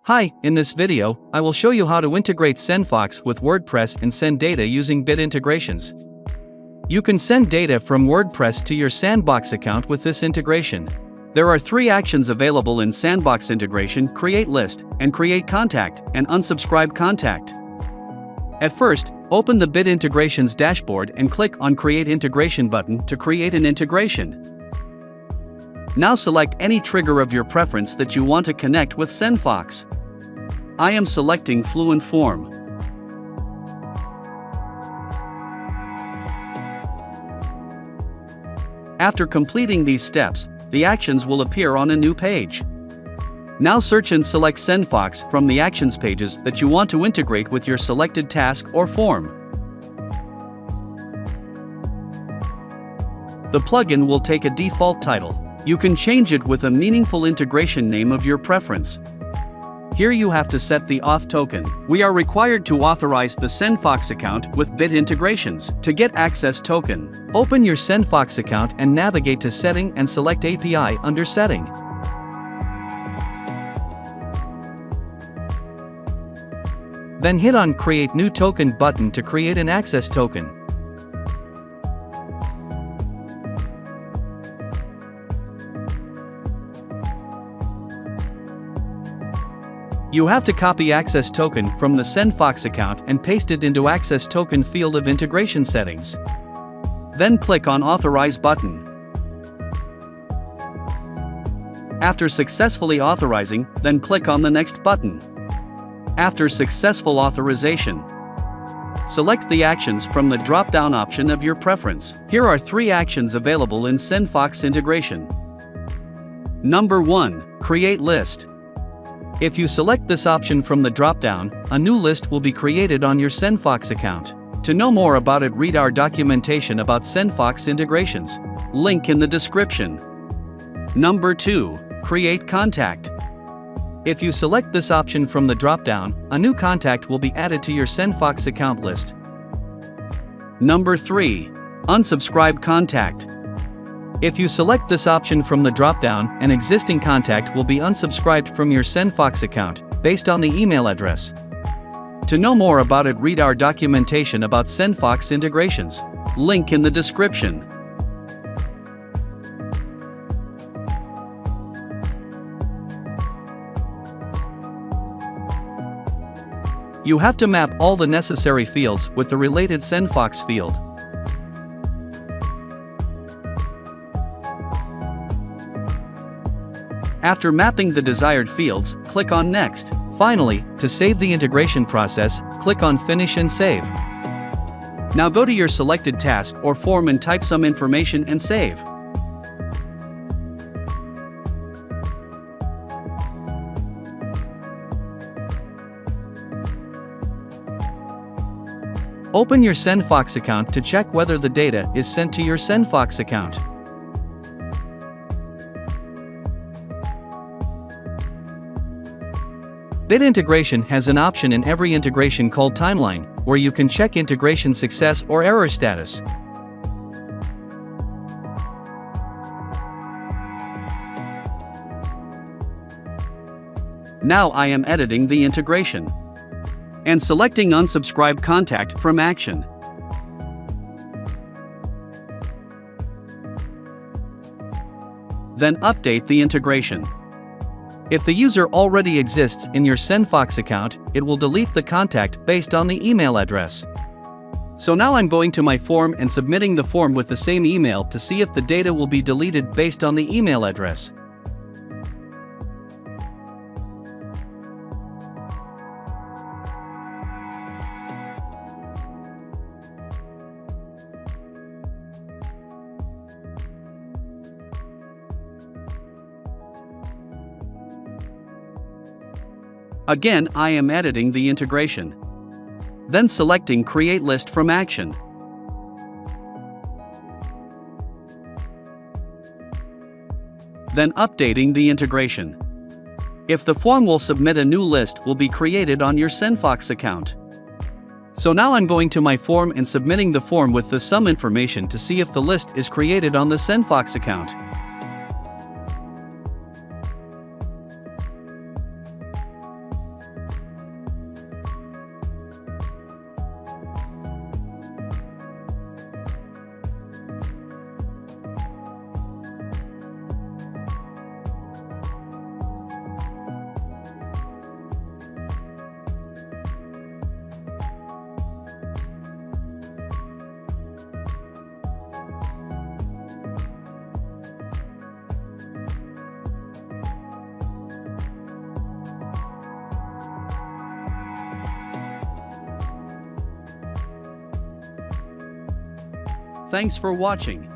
Hi, in this video, I will show you how to integrate SendFox with WordPress and send data using bit integrations. You can send data from WordPress to your SendFox account with this integration. There are three actions available in SendFox integration: create list, and create contact, and unsubscribe contact. At first, open the bit integrations dashboard and click on Create Integration button to create an integration. Now select any trigger of your preference that you want to connect with SendFox. I am selecting Fluent Form. After completing these steps, the actions will appear on a new page. Now search and select SendFox from the actions pages that you want to integrate with your selected task or form. The plugin will take a default title. You can change it with a meaningful integration name of your preference. Here you have to set the auth token. We are required to authorize the SendFox account with bit integrations. To get access token, open your SendFox account and navigate to Setting and select API under Setting. Then hit on Create New Token button to create an access token. You have to copy access token from the SendFox account and paste it into access token field of integration settings. Then click on Authorize button. After successfully authorizing, then click on the Next button. After successful authorization, select the actions from the drop-down option of your preference. Here are three actions available in SendFox integration. Number 1. Create list. If you select this option from the drop-down, a new list will be created on your SendFox account. To know more about it, read our documentation about SendFox integrations. Link in the description. Number 2. Create contact. If you select this option from the drop-down, a new contact will be added to your SendFox account list. Number 3. Unsubscribe contact. If you select this option from the drop-down, an existing contact will be unsubscribed from your SendFox account, based on the email address. To know more about it, read our documentation about SendFox integrations. Link in the description. You have to map all the necessary fields with the related SendFox field. After mapping the desired fields, click on Next. Finally, to save the integration process, click on Finish and Save. Now go to your selected task or form and type some information and save. Open your SendFox account to check whether the data is sent to your SendFox account. Bit integration has an option in every integration called Timeline, where you can check integration success or error status. Now I am editing the integration and selecting Unsubscribe contact from action. Then update the integration. If the user already exists in your SendFox account, it will delete the contact based on the email address. So now I'm going to my form and submitting the form with the same email to see if the data will be deleted based on the email address. Again, I am editing the integration. Then selecting Create List from action. Then updating the integration. If the form will submit, a new list will be created on your SendFox account. So now I'm going to my form and submitting the form with some information to see if the list is created on the SendFox account. Thanks for watching.